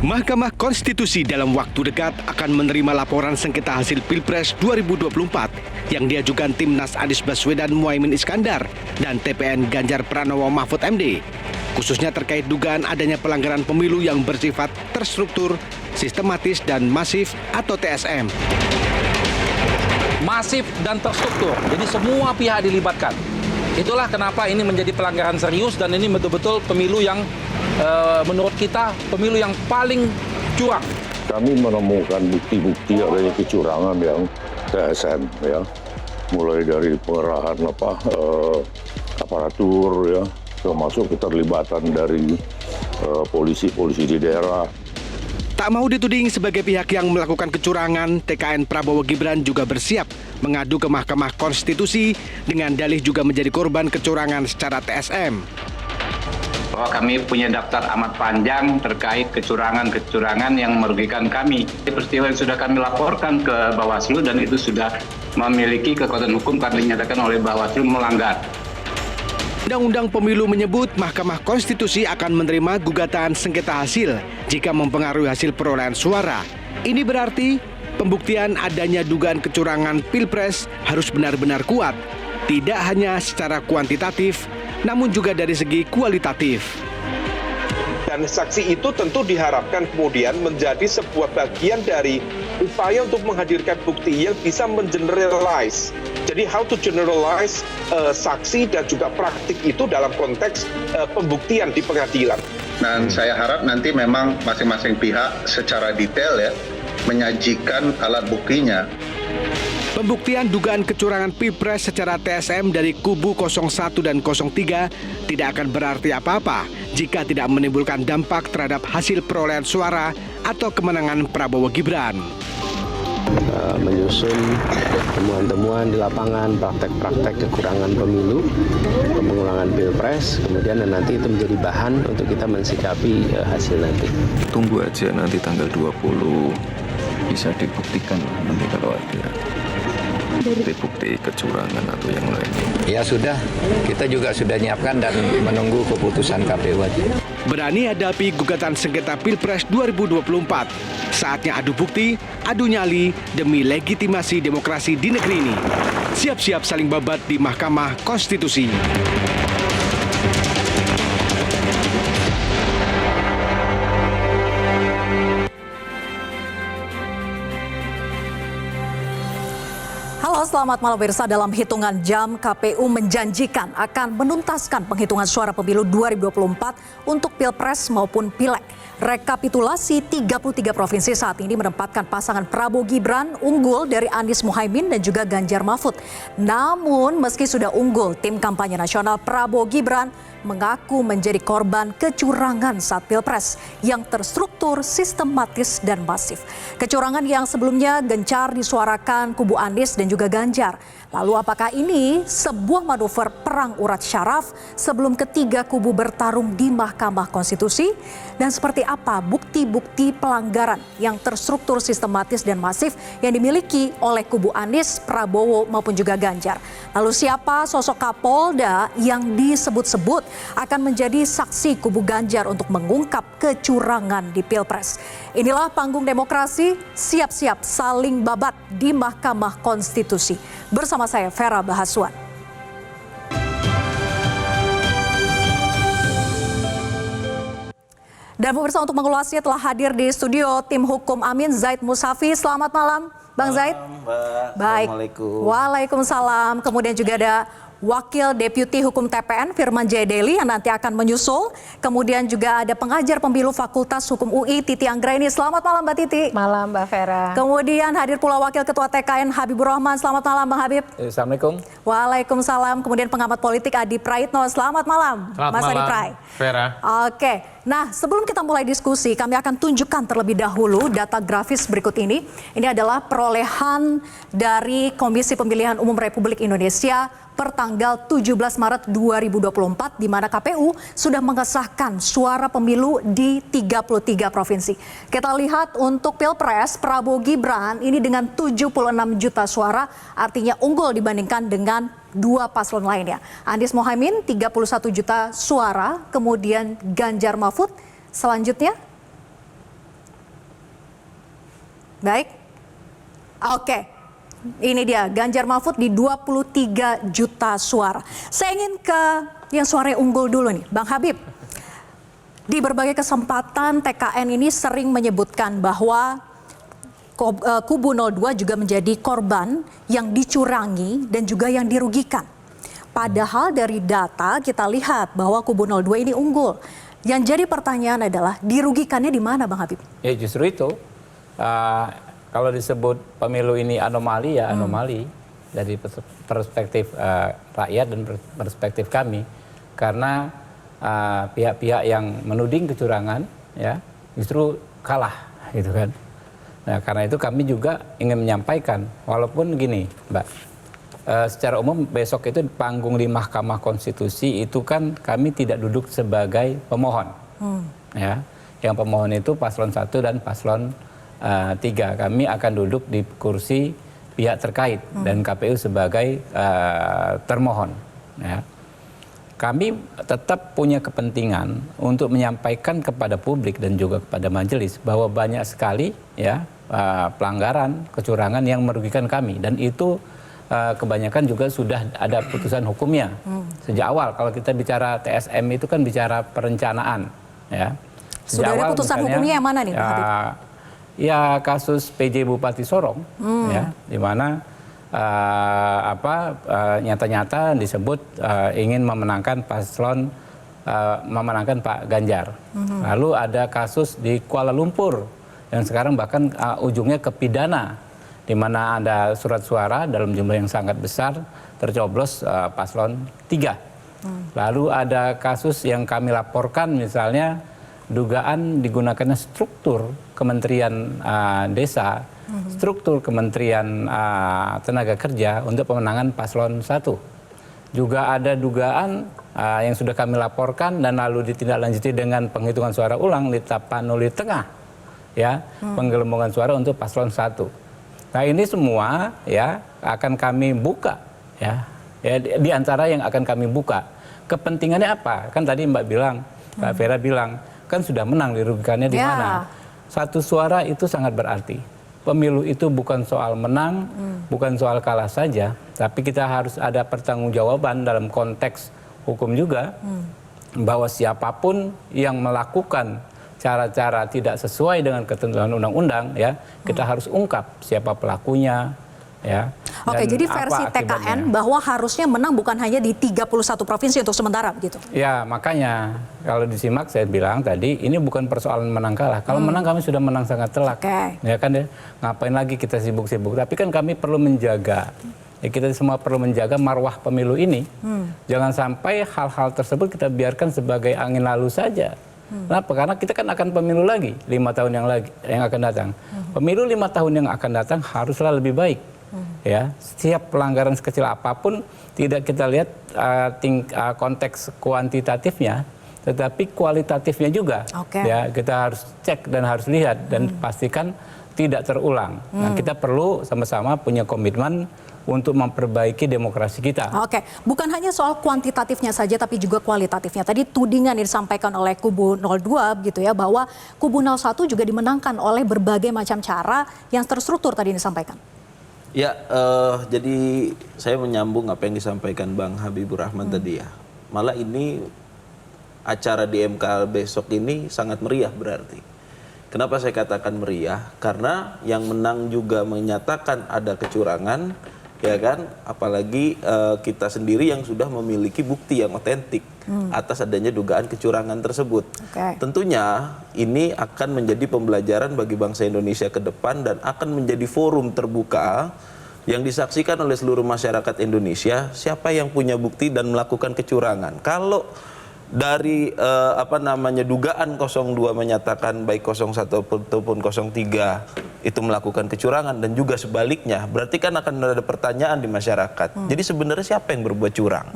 Mahkamah Konstitusi dalam waktu dekat akan menerima laporan sengketa hasil Pilpres 2024 yang diajukan Timnas Anies Baswedan Muhaimin Iskandar dan TPN Ganjar Pranowo Mahfud MD, khususnya terkait dugaan adanya pelanggaran pemilu yang bersifat terstruktur, sistematis dan masif atau TSM. Masif dan terstruktur, jadi semua pihak dilibatkan. Itulah kenapa ini menjadi pelanggaran serius dan ini betul-betul pemilu yang menurut kita pemilu yang paling curang. Kami menemukan bukti-bukti adanya kecurangan yang TSM, ya, mulai dari pengerahan aparatur, ya, termasuk keterlibatan dari polisi-polisi di daerah. Tak mau dituding sebagai pihak yang melakukan kecurangan, TKN Prabowo Gibran juga bersiap mengadu ke Mahkamah Konstitusi dengan dalih juga menjadi korban kecurangan secara TSM. Bahwa kami punya daftar amat panjang terkait kecurangan-kecurangan yang merugikan kami. Peristiwa yang sudah kami laporkan ke Bawaslu dan itu sudah memiliki kekuatan hukum karena dinyatakan oleh Bawaslu melanggar. Undang-Undang Pemilu menyebut Mahkamah Konstitusi akan menerima gugatan sengketa hasil jika mempengaruhi hasil perolehan suara. Ini berarti pembuktian adanya dugaan kecurangan Pilpres harus benar-benar kuat, tidak hanya secara kuantitatif, namun juga dari segi kualitatif. Dan saksi itu tentu diharapkan kemudian menjadi sebuah bagian dari upaya untuk menghadirkan bukti yang bisa mengeneralize. Jadi how to generalize saksi dan juga praktik itu dalam konteks pembuktian di pengadilan. Dan saya harap nanti memang masing-masing pihak secara detail ya menyajikan alat buktinya. Pembuktian dugaan kecurangan Pilpres secara TSM dari kubu 01 dan 03 tidak akan berarti apa-apa jika tidak menimbulkan dampak terhadap hasil perolehan suara atau kemenangan Prabowo Gibran. Menyusun temuan-temuan di lapangan, praktek-praktek kekurangan pemilu, pengulangan Pilpres, kemudian nanti itu menjadi bahan untuk kita mensikapi hasil nanti. Tunggu aja nanti tanggal 20 bisa dibuktikan nanti kalau ada bukti kecurangan atau yang lainnya. Ya sudah, kita juga sudah nyiapkan dan menunggu keputusan KPU aja. Berani hadapi gugatan sengketa Pilpres 2024. Saatnya adu bukti, adu nyali demi legitimasi demokrasi di negeri ini. Siap-siap saling babat di Mahkamah Konstitusi. Halo, selamat malam pemirsa. Dalam hitungan jam, KPU menjanjikan akan menuntaskan penghitungan suara pemilu 2024 untuk Pilpres maupun Pileg. Rekapitulasi 33 provinsi saat ini menempatkan pasangan Prabowo Gibran unggul dari Anies Muhaimin dan juga Ganjar Mahfud. Namun meski sudah unggul, tim kampanye nasional Prabowo Gibran mengaku menjadi korban kecurangan saat Pilpres yang terstruktur, sistematis dan masif. Kecurangan yang sebelumnya gencar disuarakan kubu Anies dan juga Ganjar. Lalu apakah ini sebuah manuver perang urat syaraf sebelum ketiga kubu bertarung di Mahkamah Konstitusi? Dan seperti apa bukti-bukti pelanggaran yang terstruktur, sistematis dan masif yang dimiliki oleh kubu Anies, Prabowo maupun juga Ganjar? Lalu siapa sosok Kapolda yang disebut-sebut akan menjadi saksi kubu Ganjar untuk mengungkap kecurangan di Pilpres? Inilah panggung demokrasi, siap-siap saling babat di Mahkamah Konstitusi. Bersama saya Vera Bahaswan. Dan pemirsa, untuk mengulasnya telah hadir di studio tim hukum Amin Zaid Mushafi. Selamat malam, Bang Zaid. Baik. Assalamualaikum. Waalaikumsalam. Kemudian juga ada Wakil Deputi Hukum TPN Firman Jayadeli yang nanti akan menyusul. Kemudian juga ada pengajar pemilu Fakultas Hukum UI Titi Anggraini. Selamat malam Mbak Titi. Malam Mbak Vera. Kemudian hadir pula Wakil Ketua TKN Habibur Rahman. Selamat malam Bang Habib. Assalamualaikum. Waalaikumsalam. Kemudian pengamat politik Adi Praitno. Selamat malam Mas Adi Prai. Vera. Oke. Nah, sebelum kita mulai diskusi, kami akan tunjukkan terlebih dahulu data grafis berikut ini. Ini adalah perolehan dari Komisi Pemilihan Umum Republik Indonesia per tanggal 17 Maret 2024, di mana KPU sudah mengesahkan suara pemilu di 33 provinsi. Kita lihat untuk Pilpres, Prabowo Gibran ini dengan 76 juta suara, artinya unggul dibandingkan dengan dua paslon lainnya. Anies Muhaimin 31 juta suara, kemudian Ganjar Mahfud selanjutnya Baik. Oke. Ini dia Ganjar Mahfud di 23 juta suara. Saya ingin ke yang suara unggul dulu nih, Bang Habib. Di berbagai kesempatan TKN ini sering menyebutkan bahwa kubu 02 juga menjadi korban yang dicurangi dan juga yang dirugikan. Padahal dari data kita lihat bahwa kubu 02 ini unggul. Yang jadi pertanyaan adalah dirugikannya di mana, Bang Habib? Ya justru itu. Kalau disebut pemilu ini anomali, ya anomali dari perspektif rakyat dan perspektif kami, karena pihak-pihak yang menuding kecurangan ya justru kalah gitu kan. Nah karena itu kami juga ingin menyampaikan, walaupun gini Mbak, secara umum besok itu panggung di Mahkamah Konstitusi itu kan kami tidak duduk sebagai pemohon, ya. Yang pemohon itu paslon 1 dan paslon 3, kami akan duduk di kursi pihak terkait dan KPU sebagai termohon. Ya. Kami tetap punya kepentingan untuk menyampaikan kepada publik dan juga kepada majelis bahwa banyak sekali ya pelanggaran, kecurangan yang merugikan kami, dan itu kebanyakan juga sudah ada putusan hukumnya sejak awal. Kalau kita bicara TSM itu kan bicara perencanaan, ya. Sudah ada putusan hukumnya yang mana nih, Pak Habib? Ya kasus PJ Bupati Sorong, ya, di mana nyata-nyata disebut ingin memenangkan paslon, memenangkan Pak Ganjar. Lalu ada kasus di Kuala Lumpur yang sekarang bahkan ujungnya ke pidana, di mana ada surat suara dalam jumlah yang sangat besar tercoblos paslon 3. Lalu ada kasus yang kami laporkan, misalnya dugaan digunakannya struktur Kementerian Desa, struktur Kementerian Tenaga Kerja untuk pemenangan paslon 1. Juga ada dugaan yang sudah kami laporkan dan lalu ditindaklanjuti dengan penghitungan suara ulang di Tapanuli Tengah, ya, penggelembungan suara untuk paslon 1. Nah ini semua ya akan kami buka, ya di antara yang akan kami buka. Kepentingannya apa? Kan tadi Mbak bilang, Mbak Vera bilang, kan sudah menang, dirugikannya di mana? Satu suara itu sangat berarti. Pemilu itu bukan soal menang, bukan soal kalah saja, tapi kita harus ada pertanggungjawaban dalam konteks hukum juga, bahwa siapapun yang melakukan cara-cara tidak sesuai dengan ketentuan undang-undang, ya kita harus ungkap siapa pelakunya. Ya. Oke, jadi versi TKN bahwa harusnya menang bukan hanya di 31 provinsi untuk sementara begitu. Ya, makanya kalau disimak saya bilang tadi ini bukan persoalan menang kalah. Kalau menang kami sudah menang sangat telak. Ya kan ya. Ngapain lagi kita sibuk-sibuk? Tapi kan kami perlu menjaga. Ya, kita semua perlu menjaga marwah pemilu ini. Jangan sampai hal-hal tersebut kita biarkan sebagai angin lalu saja. Kenapa? Karena kita kan akan pemilu lagi 5 tahun yang akan datang. Pemilu 5 tahun yang akan datang haruslah lebih baik. Ya, setiap pelanggaran sekecil apapun tidak kita lihat konteks kuantitatifnya, tetapi kualitatifnya juga. Ya, kita harus cek dan harus lihat dan pastikan tidak terulang. Nah, kita perlu sama-sama punya komitmen untuk memperbaiki demokrasi kita. Oke, bukan hanya soal kuantitatifnya saja tapi juga kualitatifnya. Tadi tudingan yang disampaikan oleh kubu 02 gitu ya, bahwa kubu 01 juga dimenangkan oleh berbagai macam cara yang terstruktur tadi disampaikan. Ya, jadi saya menyambung apa yang disampaikan Bang Habibur Rahman tadi ya. Malah ini acara di MK besok ini sangat meriah berarti. Kenapa saya katakan meriah? Karena yang menang juga menyatakan ada kecurangan, ya kan? Apalagi kita sendiri yang sudah memiliki bukti yang otentik atas adanya dugaan kecurangan tersebut. Tentunya ini akan menjadi pembelajaran bagi bangsa Indonesia ke depan dan akan menjadi forum terbuka yang disaksikan oleh seluruh masyarakat Indonesia siapa yang punya bukti dan melakukan kecurangan. Kalau dari dugaan 02 menyatakan baik 01 ataupun 03 itu melakukan kecurangan dan juga sebaliknya, berarti kan akan ada pertanyaan di masyarakat. Jadi sebenarnya siapa yang berbuat curang?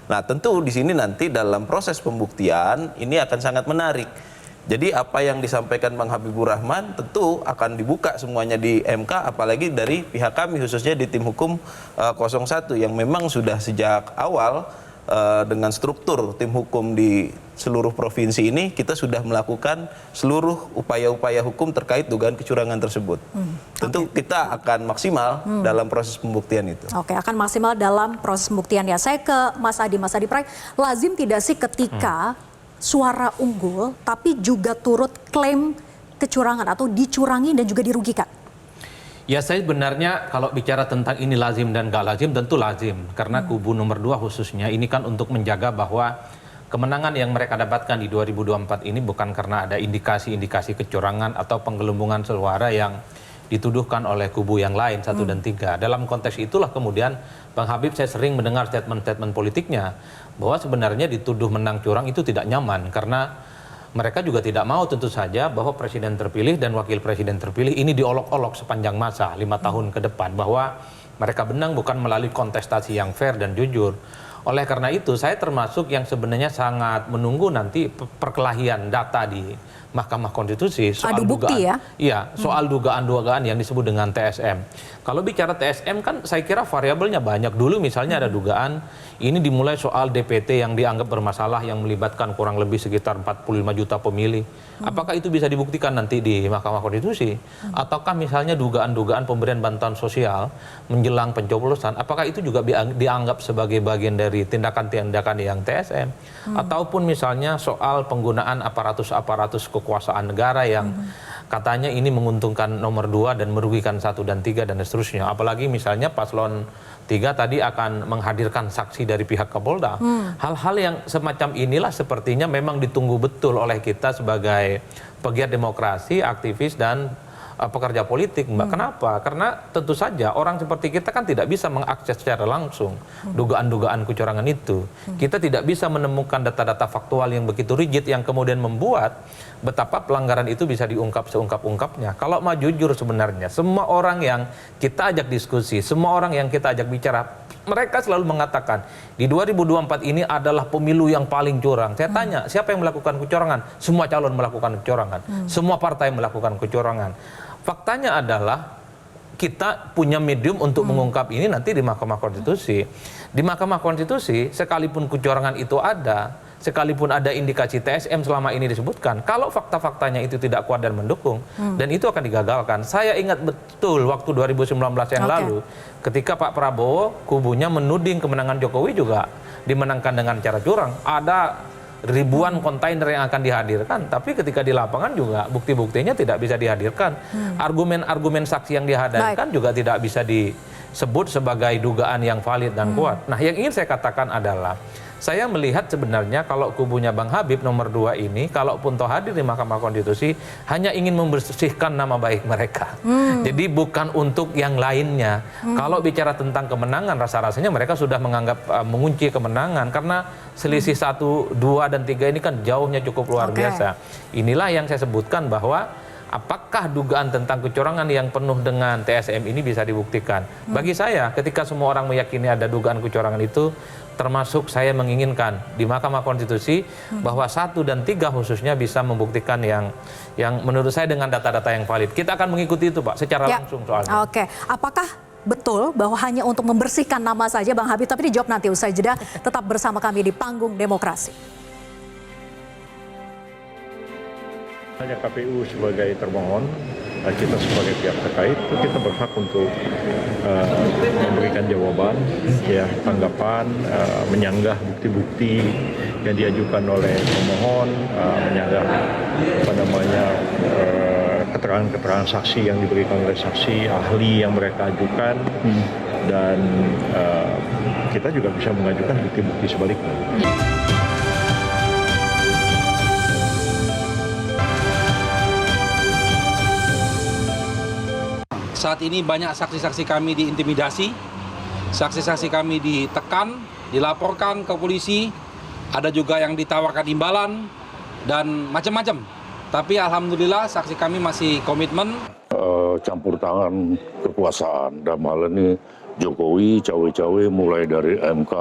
Nah, tentu di sini nanti dalam proses pembuktian ini akan sangat menarik. Jadi apa yang disampaikan Bang Habibur Rahman tentu akan dibuka semuanya di MK, apalagi dari pihak kami khususnya di tim hukum 01 yang memang sudah sejak awal dengan struktur tim hukum di seluruh provinsi ini kita sudah melakukan seluruh upaya-upaya hukum terkait dugaan kecurangan tersebut. Tentu kita akan maksimal dalam proses pembuktian itu. Oke, akan maksimal dalam proses pembuktian ya. Saya ke Mas Adi. Mas Adi Pray, lazim tidak sih ketika suara unggul tapi juga turut klaim kecurangan atau dicurangi dan juga dirugikan? Ya, saya sebenarnya kalau bicara tentang ini lazim dan gak lazim, tentu lazim. Karena kubu nomor 2 khususnya ini kan untuk menjaga bahwa kemenangan yang mereka dapatkan di 2024 ini bukan karena ada indikasi-indikasi kecurangan atau penggelembungan suara yang dituduhkan oleh kubu yang lain 1 dan 3. Dalam konteks itulah kemudian Bang Habib, saya sering mendengar statement-statement politiknya bahwa sebenarnya dituduh menang curang itu tidak nyaman karena mereka juga tidak mau tentu saja bahwa presiden terpilih dan wakil presiden terpilih ini diolok-olok sepanjang masa 5 tahun ke depan, bahwa mereka menang bukan melalui kontestasi yang fair dan jujur. Oleh karena itu saya termasuk yang sebenarnya sangat menunggu nanti perkelahian data di Mahkamah Konstitusi soal dugaan, soal dugaan-dugaan yang disebut dengan TSM. Kalau bicara TSM kan saya kira variabelnya banyak. Dulu misalnya ada dugaan ini dimulai soal DPT yang dianggap bermasalah yang melibatkan kurang lebih sekitar 45 juta pemilih. Apakah itu bisa dibuktikan nanti di Mahkamah Konstitusi? Ataukah misalnya dugaan-dugaan pemberian bantuan sosial menjelang pencoblosan, apakah itu juga dianggap sebagai bagian dari tindakan-tindakan yang TSM? Ataupun misalnya soal penggunaan aparatus-aparatus kekuasaan negara yang katanya ini menguntungkan nomor 2 dan merugikan 1 dan 3 dan seterusnya. Apalagi misalnya paslon 3 tadi akan menghadirkan saksi dari pihak Kapolda. Hal-hal yang semacam inilah sepertinya memang ditunggu betul oleh kita sebagai pegiat demokrasi, aktivis dan pekerja politik, Mbak. Kenapa? Karena tentu saja orang seperti kita kan tidak bisa mengakses secara langsung dugaan-dugaan kecurangan itu. Kita tidak bisa menemukan data-data faktual yang begitu rigid yang kemudian membuat betapa pelanggaran itu bisa diungkap seungkap-ungkapnya. Kalau mau jujur sebenarnya, semua orang yang kita ajak diskusi, semua orang yang kita ajak bicara, mereka selalu mengatakan di 2024 ini adalah pemilu yang paling curang. Saya tanya, siapa yang melakukan kecurangan? Semua calon melakukan kecurangan. Semua partai melakukan kecurangan. Faktanya adalah kita punya medium untuk mengungkap ini nanti di Mahkamah Konstitusi. Di Mahkamah Konstitusi, sekalipun kecurangan itu ada, sekalipun ada indikasi TSM selama ini disebutkan, kalau fakta-faktanya itu tidak kuat dan mendukung, dan itu akan digagalkan. Saya ingat betul waktu 2019 yang lalu, ketika Pak Prabowo kubunya menuding kemenangan Jokowi juga dimenangkan dengan cara curang. Ada ribuan kontainer yang akan dihadirkan, tapi ketika di lapangan juga bukti-buktinya tidak bisa dihadirkan. Argumen-argumen saksi yang dihadirkan juga tidak bisa disebut sebagai dugaan yang valid dan kuat. Nah, yang ingin saya katakan adalah saya melihat sebenarnya kalau kubunya Bang Habib nomor 2 ini, kalaupun toh hadir di Mahkamah Konstitusi, hanya ingin membersihkan nama baik mereka. Jadi bukan untuk yang lainnya. Kalau bicara tentang kemenangan, rasa-rasanya mereka sudah menganggap mengunci kemenangan. Karena selisih 1, 2, dan 3 ini kan jauhnya cukup luar biasa. Inilah yang saya sebutkan bahwa apakah dugaan tentang kecurangan yang penuh dengan TSM ini bisa dibuktikan. Bagi saya, ketika semua orang meyakini ada dugaan kecurangan itu, termasuk saya menginginkan di Mahkamah Konstitusi bahwa 1 dan 3 khususnya bisa membuktikan yang menurut saya dengan data-data yang valid. Kita akan mengikuti itu, Pak, secara langsung soalnya. Oke, apakah betul bahwa hanya untuk membersihkan nama saja, Bang Habib? Tapi dijawab nanti usai jeda. Tetap bersama kami di Panggung Demokrasi. Hanya KPU sebagai termohon, kita sebagai pihak terkait kita berhak untuk memberikan jawaban, tanggapan, menyanggah bukti-bukti yang diajukan oleh pemohon, menyanggah keterangan-keterangan saksi yang diberikan oleh saksi ahli yang mereka ajukan, dan kita juga bisa mengajukan bukti-bukti sebaliknya. Saat ini banyak saksi-saksi kami diintimidasi, saksi-saksi kami ditekan, dilaporkan ke polisi, ada juga yang ditawarkan imbalan, dan macam-macam. Tapi alhamdulillah saksi kami masih komitmen. Campur tangan kekuasaan, dalam hal ini Jokowi cawe-cawe mulai dari MK,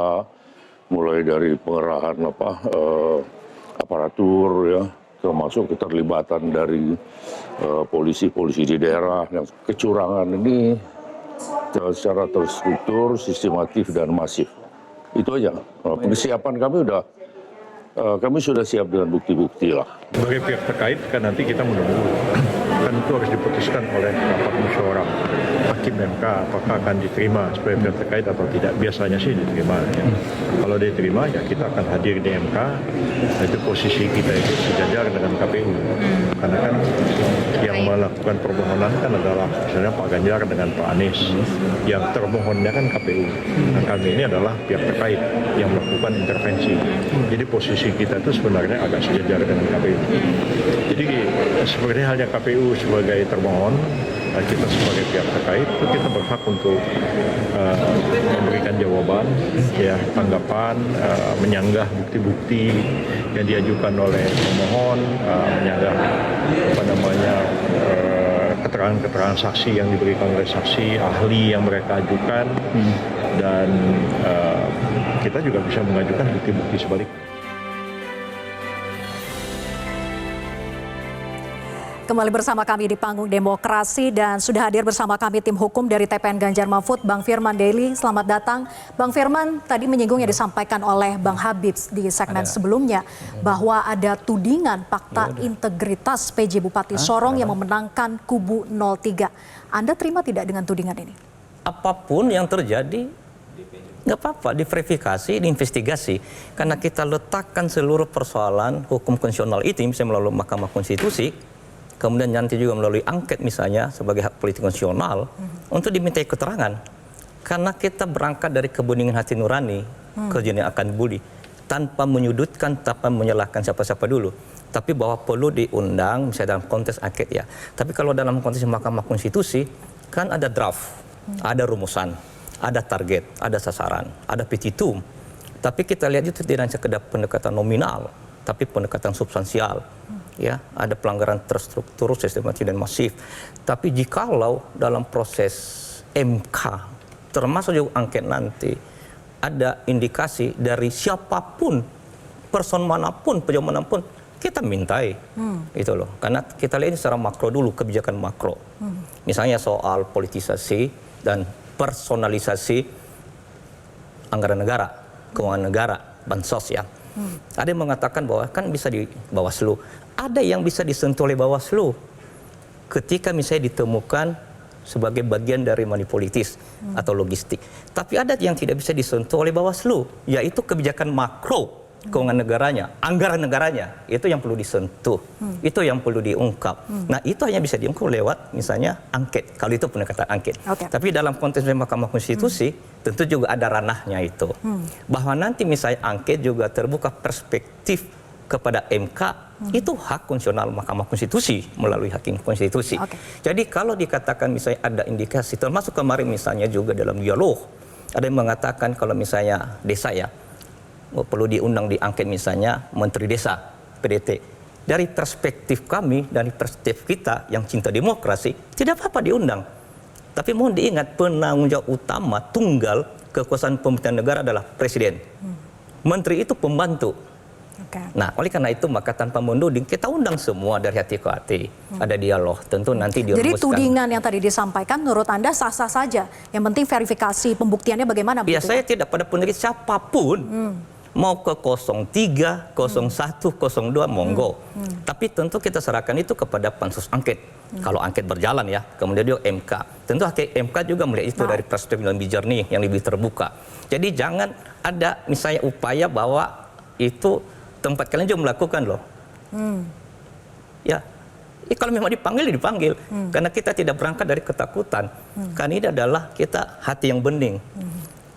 mulai dari pengerahan aparatur, ya, termasuk keterlibatan dari polisi-polisi di daerah. Yang kecurangan ini secara terstruktur, sistematif, dan masif. Itu aja. Persiapan kami udah Kami sudah siap dengan bukti-bukti lah. Sebagai pihak terkait kan nanti kita menunggu, kan itu harus diputuskan oleh rapat musyawarah hakim MK apakah akan diterima sebagai pihak terkait atau tidak. Biasanya sih diterima. Ya. Kalau diterima ya kita akan hadir di MK. Itu posisi kita itu sejajar dengan KPU. Karena kan yang melakukan permohonan kan adalah misalnya Pak Ganjar dengan Pak Anies. Yang termohonnya kan KPU. Nah, kami ini adalah pihak terkait yang melakukan intervensi. Jadi posisi kita itu sebenarnya agak sejajar dengan KPU. Jadi sebenarnya halnya KPU sebagai termohon, kita sebagai pihak terkait kita berhak untuk memberikan jawaban, ya tanggapan, menyanggah bukti-bukti yang diajukan oleh pemohon, menyanggah keterangan-keterangan saksi yang diberikan oleh saksi ahli yang mereka ajukan, dan kita juga bisa mengajukan bukti-bukti sebaliknya. Kembali bersama kami di panggung demokrasi dan sudah hadir bersama kami tim hukum dari TPN Ganjar Mahfud, Bang Firman Daily. Selamat datang. Bang Firman, tadi menyinggung yang disampaikan oleh Bang Habib di segmen sebelumnya bahwa ada tudingan fakta integritas PJ Bupati Sorong yang memenangkan kubu 03. Anda terima tidak dengan tudingan ini? Apapun yang terjadi, nggak apa-apa, diverifikasi, diinvestigasi. Karena kita letakkan seluruh persoalan hukum konstitusional itu misalnya melalui Mahkamah Konstitusi, kemudian nanti juga melalui angket misalnya sebagai hak politik konstitusional untuk dimintai keterangan. Karena kita berangkat dari kebeningan hati nurani, kejujuran akan budi, tanpa menyudutkan, tanpa menyalahkan siapa-siapa dulu. Tapi bahwa perlu diundang misalnya dalam konteks angket ya. Tapi kalau dalam konteks Mahkamah Konstitusi kan ada draft, ada rumusan, ada target, ada sasaran, ada petitum. Tapi kita lihat itu tidak sekedar pendekatan nominal, tapi pendekatan substansial. Ya, ada pelanggaran terstruktur, sistematis dan masif. Tapi jikalau dalam proses MK, termasuk juga angket nanti, ada indikasi dari siapapun, person manapun, pejabat manapun, kita mintai. Itu loh. Karena kita lihat secara makro dulu, kebijakan makro. Misalnya soal politisasi dan personalisasi anggaran negara, keuangan negara, bansos ya. Ada yang mengatakan bahwa kan bisa di Bawaslu. Ada yang bisa disentuh oleh Bawaslu ketika misalnya ditemukan sebagai bagian dari money politis atau logistik. Tapi ada yang tidak bisa disentuh oleh Bawaslu, yaitu kebijakan makro keuangan negaranya, anggaran negaranya. Itu yang perlu disentuh, itu yang perlu diungkap. Nah itu hanya bisa diungkap lewat misalnya angket, kalau itu pendekatan angket. Tapi dalam konteks Mahkamah Konstitusi tentu juga ada ranahnya itu. Bahwa nanti misalnya angket juga terbuka perspektif kepada MK, itu hak konstitusional Mahkamah Konstitusi melalui hakim konstitusi. Jadi kalau dikatakan misalnya ada indikasi, termasuk kemarin misalnya juga dalam dialog, ada yang mengatakan kalau misalnya desa ya, perlu diundang di angket misalnya Menteri Desa, PDT. Dari perspektif kami, dari perspektif kita yang cinta demokrasi, tidak apa-apa diundang. Tapi mohon diingat, penanggung jawab utama tunggal kekuasaan pemerintahan negara adalah Presiden. Menteri itu pembantu. Nah, oleh karena itu maka tanpa menuding kita undang semua dari hati ke hati. Ada dialog, tentu nanti dirumuskan. Jadi tudingan yang tadi disampaikan menurut Anda sah-sah saja. Yang penting verifikasi pembuktiannya bagaimana? Ya saya tidak pada penerima siapapun. Mau ke 03, 01, 02, monggo. Tapi tentu kita serahkan itu kepada pansus angket. Kalau angket berjalan ya, kemudian juga MK. Tentu MK juga melihat itu dari perspektif yang lebih jernih, yang lebih terbuka. Jadi jangan ada misalnya upaya bahwa itu tempat kalian juga melakukan loh. Ya, kalau memang dipanggil. Karena kita tidak berangkat dari ketakutan. Karena ini adalah kita hati yang bening.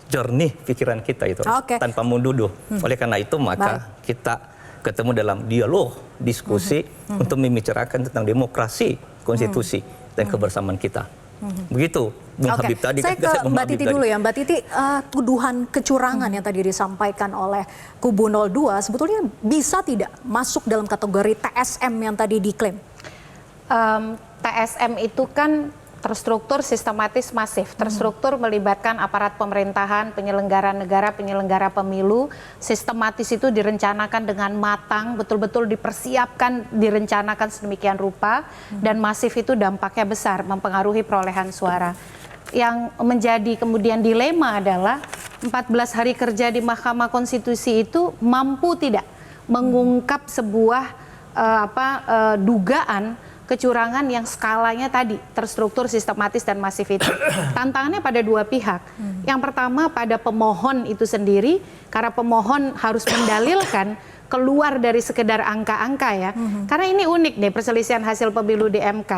Jernih pikiran kita itu. Tanpa menduduh. Oleh karena itu maka kita ketemu dalam dialog, diskusi untuk membicarakan tentang demokrasi, konstitusi, dan kebersamaan kita. Begitu Bung Habib tadi. Saya ke Mbak Titi dulu ya. Mbak Titi, tuduhan kecurangan yang tadi disampaikan oleh kubu 02 sebetulnya bisa tidak masuk dalam kategori TSM yang tadi diklaim? TSM itu kan terstruktur, sistematis, masif. Terstruktur melibatkan aparat pemerintahan, penyelenggara negara, penyelenggara pemilu. Sistematis itu direncanakan dengan matang, betul-betul dipersiapkan, direncanakan sedemikian rupa. Dan masif itu dampaknya besar, mempengaruhi perolehan suara. Yang menjadi kemudian dilema adalah 14 hari kerja di Mahkamah Konstitusi itu mampu tidak mengungkap sebuah dugaan kecurangan yang skalanya tadi terstruktur, sistematis dan masif itu. Tantangannya pada dua pihak. Yang pertama pada pemohon itu sendiri, karena pemohon harus mendalilkan keluar dari sekedar angka-angka ya. Karena ini unik nih perselisihan hasil pemilu di MK.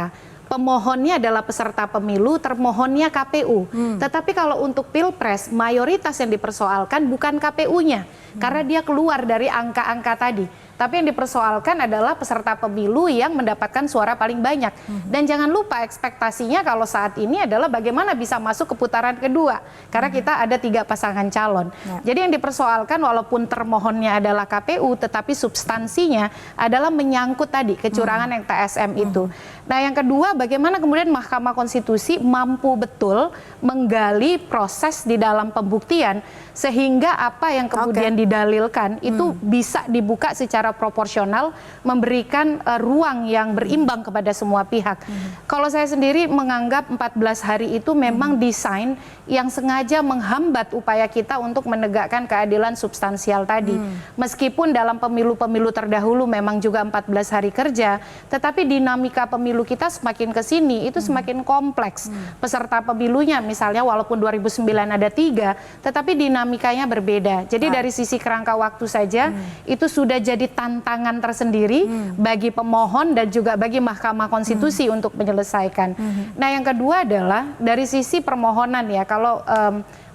Pemohonnya adalah peserta pemilu, termohonnya KPU. Tetapi kalau untuk Pilpres, mayoritas yang dipersoalkan bukan KPU-nya. Karena dia keluar dari angka-angka tadi. Tapi yang dipersoalkan adalah peserta pemilu yang mendapatkan suara paling banyak. Dan jangan lupa ekspektasinya kalau saat ini adalah bagaimana bisa masuk ke putaran kedua. Karena kita ada 3 pasangan calon. Jadi yang dipersoalkan walaupun termohonnya adalah KPU, tetapi substansinya adalah menyangkut tadi kecurangan yang TSM itu. Nah yang kedua, bagaimana kemudian Mahkamah Konstitusi mampu betul menggali proses di dalam pembuktian sehingga apa yang kemudian didalilkan itu bisa dibuka secara proporsional, memberikan ruang yang berimbang kepada semua pihak. Kalau saya sendiri menganggap 14 hari itu memang desain yang sengaja menghambat upaya kita untuk menegakkan keadilan substansial tadi. Meskipun dalam pemilu-pemilu terdahulu memang juga 14 hari kerja, tetapi dinamika pemilu kita semakin ke sini itu semakin kompleks. Peserta pemilunya misalnya walaupun 2009 ada 3, tetapi dinamikanya berbeda. Jadi dari sisi kerangka waktu saja itu sudah jadi tantangan tersendiri bagi pemohon dan juga bagi Mahkamah Konstitusi untuk menyelesaikan. Nah yang kedua adalah dari sisi permohonan ya, kalau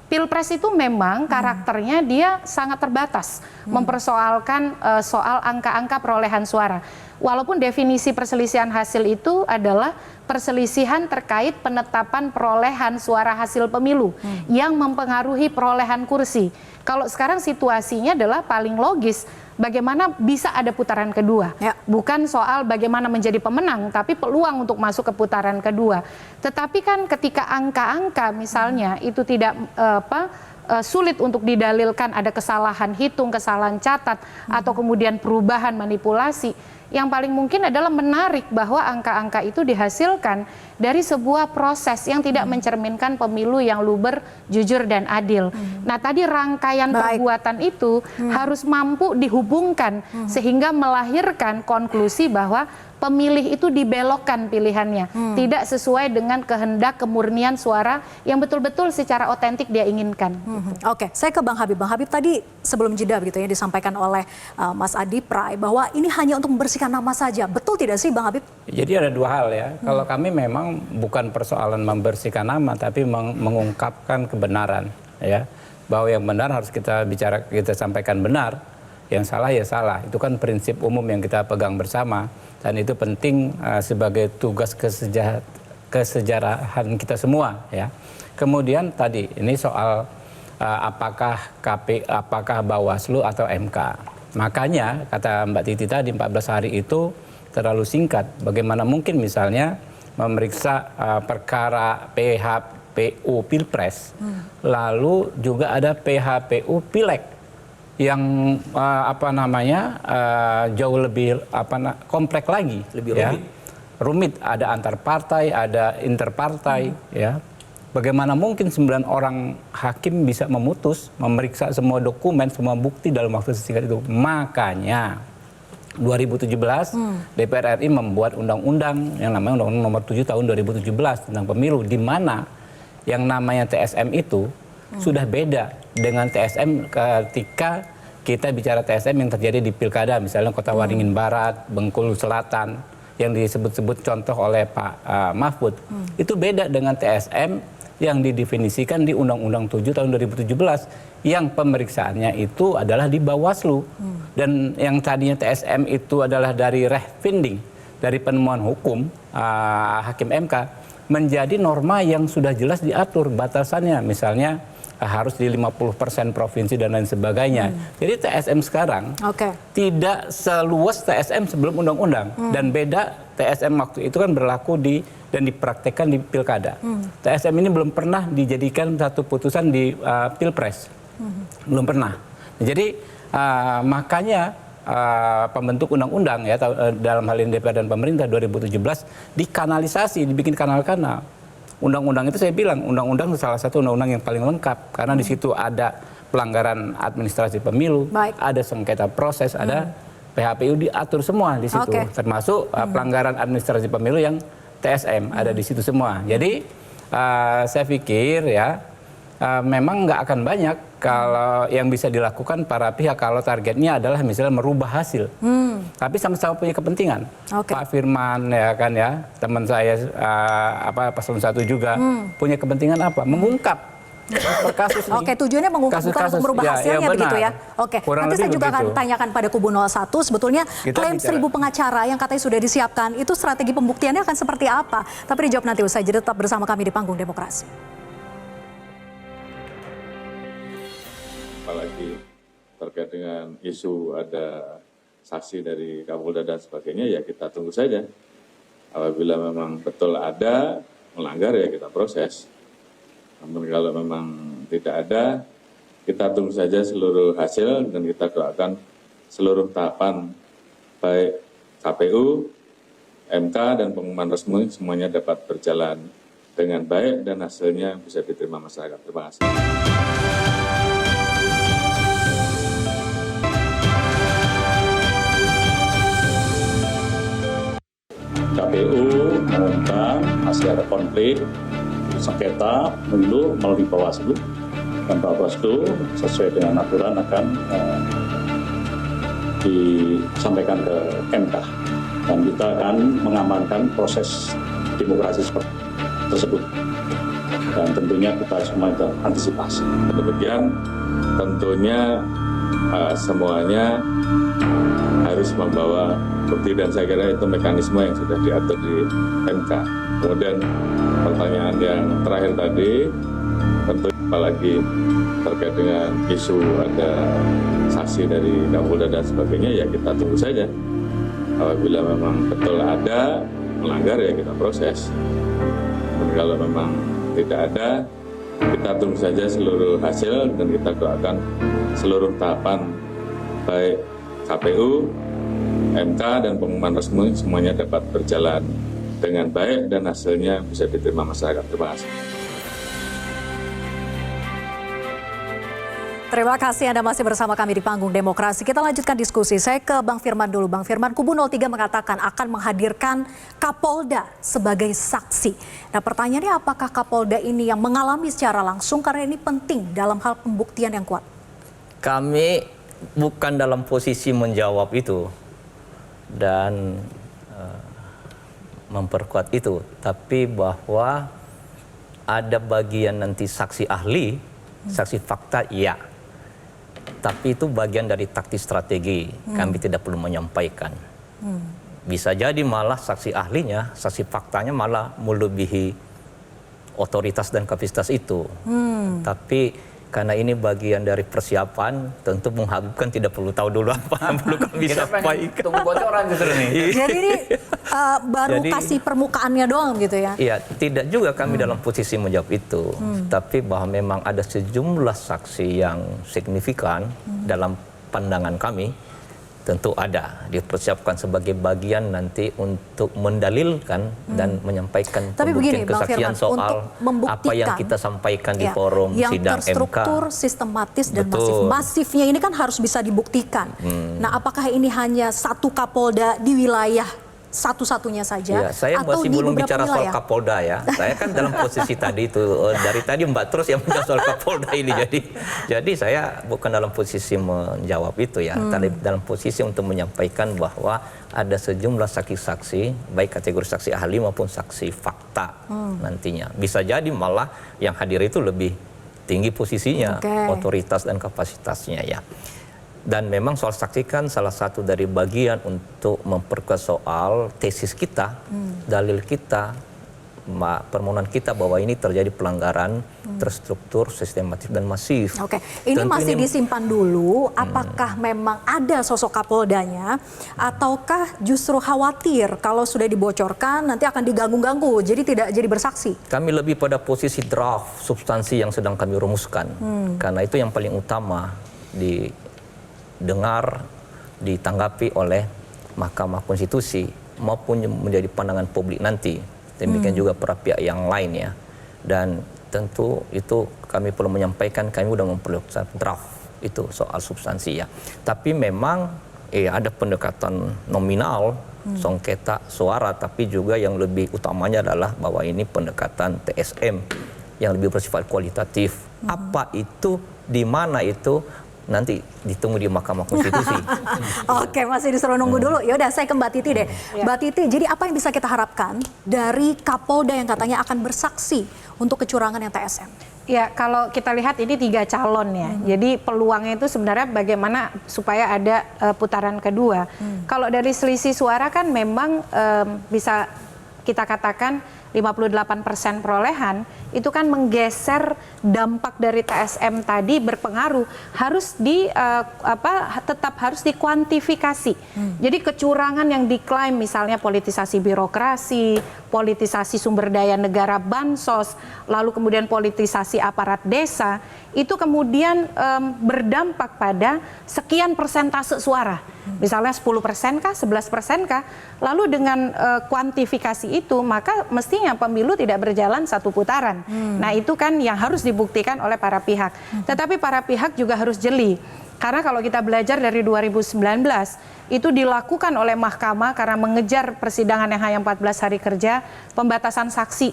Pilpres itu memang karakternya dia sangat terbatas mempersoalkan soal angka-angka perolehan suara. Walaupun definisi perselisihan hasil itu adalah perselisihan terkait penetapan perolehan suara hasil pemilu yang mempengaruhi perolehan kursi. Kalau sekarang situasinya adalah paling logis bagaimana bisa ada putaran kedua. Bukan soal bagaimana menjadi pemenang, tapi peluang untuk masuk ke putaran kedua. Tetapi kan ketika angka-angka misalnya itu tidak sulit untuk didalilkan ada kesalahan hitung, kesalahan catat, atau kemudian perubahan manipulasi, yang paling mungkin adalah menarik bahwa angka-angka itu dihasilkan dari sebuah proses yang tidak mencerminkan pemilu yang luber, jujur, dan adil. Nah tadi rangkaian perbuatan itu harus mampu dihubungkan sehingga melahirkan konklusi bahwa pemilih itu dibelokkan pilihannya, tidak sesuai dengan kehendak kemurnian suara yang betul-betul secara otentik dia inginkan. Oke, saya ke Bang Habib. Bang Habib tadi sebelum jeda begitu ya disampaikan oleh Mas Adi Pray bahwa ini hanya untuk membersihkan nama saja. Betul tidak sih Bang Habib? Jadi ada dua hal ya. Kalau kami memang bukan persoalan membersihkan nama, tapi mengungkapkan kebenaran ya. Bahwa yang benar harus kita sampaikan benar, yang salah ya salah. Itu kan prinsip umum yang kita pegang bersama. Dan itu penting sebagai tugas kesejarahan kita semua ya. Kemudian tadi ini soal apakah Bawaslu atau MK. Makanya kata Mbak Titi tadi 14 hari itu terlalu singkat. Bagaimana mungkin misalnya memeriksa perkara PHPU Pilpres, lalu juga ada PHPU Pileg yang jauh lebih kompleks lagi, lebih rumit. Ada antar partai, ada interpartai, ya. Bagaimana mungkin 9 orang hakim bisa memeriksa semua dokumen, semua bukti dalam waktu sesingkat itu? Makanya 2017 DPR RI membuat undang-undang yang namanya Undang-Undang Nomor 7 Tahun 2017 tentang pemilu, di mana yang namanya TSM itu sudah beda dengan TSM ketika kita bicara TSM yang terjadi di pilkada, misalnya Kota Waringin Barat, Bengkulu Selatan, yang disebut-sebut contoh oleh Pak Mahfud. Itu beda dengan TSM yang didefinisikan di Undang-Undang 7 Tahun 2017 yang pemeriksaannya itu adalah di Bawaslu. Dan yang tadinya TSM itu adalah dari refinding, dari penemuan hukum Hakim MK, menjadi norma yang sudah jelas diatur batasannya, misalnya harus di 50% provinsi dan lain sebagainya. Jadi TSM sekarang tidak seluas TSM sebelum undang-undang, dan beda TSM waktu itu kan berlaku dan dipraktekkan di pilkada. TSM ini belum pernah dijadikan satu putusan di Pilpres, belum pernah. Jadi makanya pembentuk undang-undang ya dalam hal ini DPR dan pemerintah 2017 dikanalisasi, dibikin kanal-kanal. Undang-undang itu saya bilang, undang-undang salah satu undang-undang yang paling lengkap karena di situ ada pelanggaran administrasi pemilu, ada sengketa proses, ada PHPU diatur semua di situ, termasuk pelanggaran administrasi pemilu yang TSM ada di situ semua. Jadi saya pikir ya memang nggak akan banyak kalau yang bisa dilakukan para pihak kalau targetnya adalah misalnya merubah hasil. Tapi sama-sama punya kepentingan. Pak Firman ya kan ya, teman saya paslon 1 juga punya kepentingan apa? Mengungkap per kasus ini. Oke, tujuannya mengungkap bukan untuk merubah hasilnya begitu ya. Oke, nanti saya juga akan tanyakan pada kubu 01 sebetulnya klaim 1000 pengacara yang katanya sudah disiapkan itu strategi pembuktiannya akan seperti apa? Tapi dijawab nanti usai jeda, tetap bersama kami di Panggung Demokrasi. Apalagi terkait dengan isu ada saksi dari Kapolda dan sebagainya, ya kita tunggu saja. Apabila memang betul ada melanggar, ya kita proses. Namun kalau memang tidak ada, kita tunggu saja seluruh hasil dan kita doakan seluruh tahapan baik KPU, MK dan pengumuman resmi semuanya dapat berjalan dengan baik dan hasilnya bisa diterima masyarakat. Terima kasih. KPU mengumumkan masih ada konflik sengketa pemilu melalui Bawaslu, dan Bawaslu sesuai dengan aturan akan disampaikan ke MK, dan kita akan mengamankan proses demokrasi tersebut, dan tentunya kita semua itu antisipasi. Demikian tentunya semuanya harus membawa bukti dan saya kira itu mekanisme yang sudah diatur di MK. Kemudian pertanyaan yang terakhir tadi, tentu apalagi terkait dengan isu ada saksi dari Kapolda dan sebagainya, ya kita tunggu saja. Apabila memang betul ada melanggar, ya kita proses. Dan kalau memang tidak ada, kita tunggu saja seluruh hasil dan kita doakan seluruh tahapan baik KPU, MK dan pengumuman resmi semuanya dapat berjalan dengan baik dan hasilnya bisa diterima masyarakat. Terima kasih. Terima kasih Anda masih bersama kami di Panggung Demokrasi. Kita lanjutkan diskusi. Saya ke Bang Firman dulu. Bang Firman, kubu 03 mengatakan akan menghadirkan Kapolda sebagai saksi. Nah pertanyaannya, apakah Kapolda ini yang mengalami secara langsung karena ini penting dalam hal pembuktian yang kuat? Kami bukan dalam posisi menjawab itu dan memperkuat itu, tapi bahwa ada bagian nanti saksi ahli, saksi fakta, ya. Tapi itu bagian dari taktis strategi, kami tidak perlu menyampaikan. Bisa jadi malah saksi ahlinya, saksi faktanya malah melebihi otoritas dan kapasitas itu. Tapi karena ini bagian dari persiapan, tentu Bung Habib kan tidak perlu tahu dulu apa yang perlu kami sampaikan. Tunggu bocoran justru nih. Jadi ini baru kasih permukaannya doang gitu ya? Iya, tidak juga kami dalam posisi menjawab itu. Tapi bahwa memang ada sejumlah saksi yang signifikan dalam pandangan kami, tentu ada dipersiapkan sebagai bagian nanti untuk mendalilkan dan menyampaikan pembuktian kesaksian soal apa yang kita sampaikan di forum yang sidang terstruktur, MK. Sistematis dan masif. Masifnya ini kan harus bisa dibuktikan. Nah, apakah ini hanya satu Kapolda di wilayah satu-satunya saja? Ya, saya atau masih belum bicara soal wilayah? Kapolda ya. Saya kan dalam posisi tadi itu dari tadi Mbak terus yang menjawab soal Kapolda ini. Jadi saya bukan dalam posisi menjawab itu ya. Tapi dalam posisi untuk menyampaikan bahwa ada sejumlah saksi-saksi, baik kategori saksi ahli maupun saksi fakta nantinya. Bisa jadi malah yang hadir itu lebih tinggi posisinya, otoritas dan kapasitasnya ya. Dan memang soal saksi kan salah satu dari bagian untuk memperkuat soal tesis kita, dalil kita, permohonan kita bahwa ini terjadi pelanggaran terstruktur, sistematis dan masif. Oke, ini tentu masih disimpan dulu. Apakah memang ada sosok Kapoldanya, ataukah justru khawatir kalau sudah dibocorkan nanti akan diganggu-ganggu, jadi tidak jadi bersaksi? Kami lebih pada posisi draft substansi yang sedang kami rumuskan, karena itu yang paling utama didengar, ditanggapi oleh Mahkamah Konstitusi maupun menjadi pandangan publik nanti. Demikian juga para pihak yang lain ya. Dan tentu itu kami perlu menyampaikan, kami sudah memperlihatkan draft itu soal substansi ya. Tapi memang ada pendekatan nominal, sengketa suara, tapi juga yang lebih utamanya adalah bahwa ini pendekatan TSM yang lebih bersifat kualitatif. Apa itu, di mana itu, nanti ditunggu di Mahkamah Konstitusi. Oke, masih disuruh nunggu dulu. Ya udah, saya ke Mbak Titi deh. Mbak Titi, jadi apa yang bisa kita harapkan dari Kapolda yang katanya akan bersaksi untuk kecurangan yang TSM? Ya, kalau kita lihat ini 3 calon ya. Jadi peluangnya itu sebenarnya bagaimana supaya ada putaran kedua. Kalau dari selisih suara kan memang bisa kita katakan 58% perolehan itu kan menggeser dampak dari TSM tadi berpengaruh, harus tetap harus dikuantifikasi. Jadi kecurangan yang diklaim misalnya politisasi birokrasi, politisasi sumber daya negara bansos, lalu kemudian politisasi aparat desa, itu kemudian berdampak pada sekian persentase suara. Misalnya 10% kah, 11% kah? Lalu dengan kuantifikasi itu maka mestinya pemilu tidak berjalan satu putaran. Nah, itu kan yang harus dibuktikan oleh para pihak. Tetapi para pihak juga harus jeli. Karena kalau kita belajar dari 2019, itu dilakukan oleh mahkamah karena mengejar persidangan yang hanya 14 hari kerja, pembatasan saksi,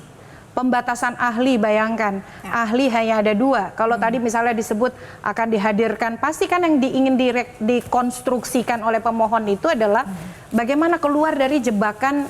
pembatasan ahli, bayangkan. Ahli hanya ada 2. Kalau tadi misalnya disebut akan dihadirkan, pasti kan yang ingin dikonstruksikan oleh pemohon itu adalah bagaimana keluar dari jebakan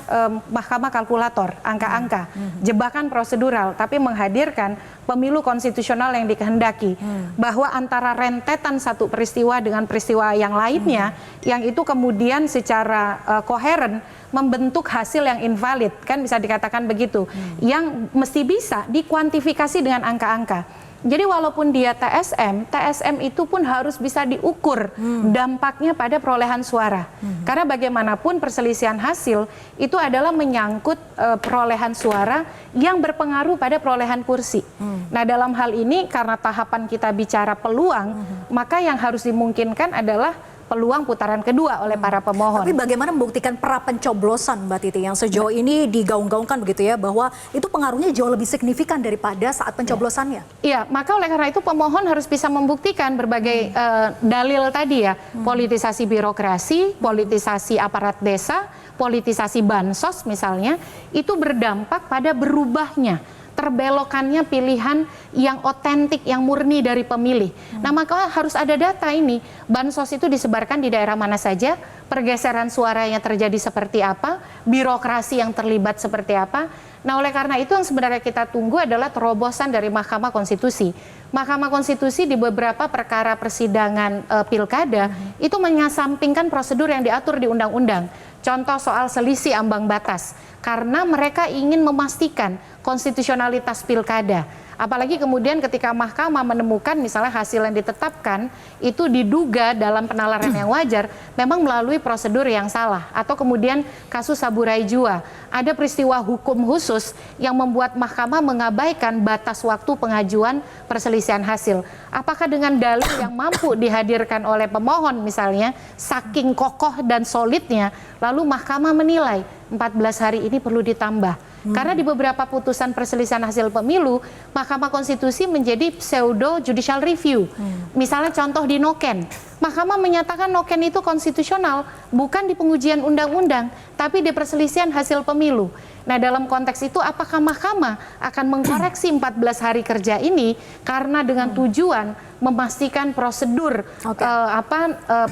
mahkamah kalkulator, angka-angka, jebakan prosedural, tapi menghadirkan pemilu konstitusional yang dikehendaki. Bahwa antara rentetan satu peristiwa dengan peristiwa yang lainnya, yang itu kemudian secara koheren membentuk hasil yang invalid, kan bisa dikatakan begitu, yang mesti bisa dikuantifikasi dengan angka-angka. Jadi walaupun dia TSM itu pun harus bisa diukur dampaknya pada perolehan suara. Karena bagaimanapun perselisihan hasil itu adalah menyangkut perolehan suara yang berpengaruh pada perolehan kursi. Nah, dalam hal ini karena tahapan kita bicara peluang, maka yang harus dimungkinkan adalah peluang putaran kedua oleh para pemohon. Tapi bagaimana membuktikan pra pencoblosan, Mbak Titi, yang sejauh ini digaung-gaungkan begitu ya, bahwa itu pengaruhnya jauh lebih signifikan daripada saat pencoblosannya? Iya, maka oleh karena itu pemohon harus bisa membuktikan berbagai dalil tadi ya, politisasi birokrasi, politisasi aparat desa, politisasi bansos misalnya, itu berdampak pada berubahnya, terbelokannya pilihan yang otentik, yang murni dari pemilih. Nah, maka harus ada data ini. Bansos itu disebarkan di daerah mana saja, pergeseran suaranya terjadi seperti apa, birokrasi yang terlibat seperti apa. Nah, oleh karena itu yang sebenarnya kita tunggu adalah terobosan dari Mahkamah Konstitusi. Mahkamah Konstitusi di beberapa perkara persidangan pilkada itu menyampingkan prosedur yang diatur di undang-undang. Contoh soal selisih ambang batas. Karena mereka ingin memastikan konstitusionalitas pilkada. Apalagi kemudian ketika mahkamah menemukan misalnya hasil yang ditetapkan itu diduga dalam penalaran yang wajar memang melalui prosedur yang salah. Atau kemudian kasus Saburai Jua, ada peristiwa hukum khusus yang membuat mahkamah mengabaikan batas waktu pengajuan perselisihan hasil. Apakah dengan dalil yang mampu dihadirkan oleh pemohon misalnya, saking kokoh dan solidnya, lalu mahkamah menilai 14 hari ini perlu ditambah. Karena di beberapa putusan perselisihan hasil pemilu, Mahkamah Konstitusi menjadi pseudo judicial review. Misalnya contoh di Noken, Mahkamah menyatakan Noken itu konstitusional, bukan di pengujian undang-undang, tapi di perselisihan hasil pemilu. Nah, dalam konteks itu apakah Mahkamah akan mengkoreksi 14 hari kerja ini karena dengan tujuan memastikan prosedur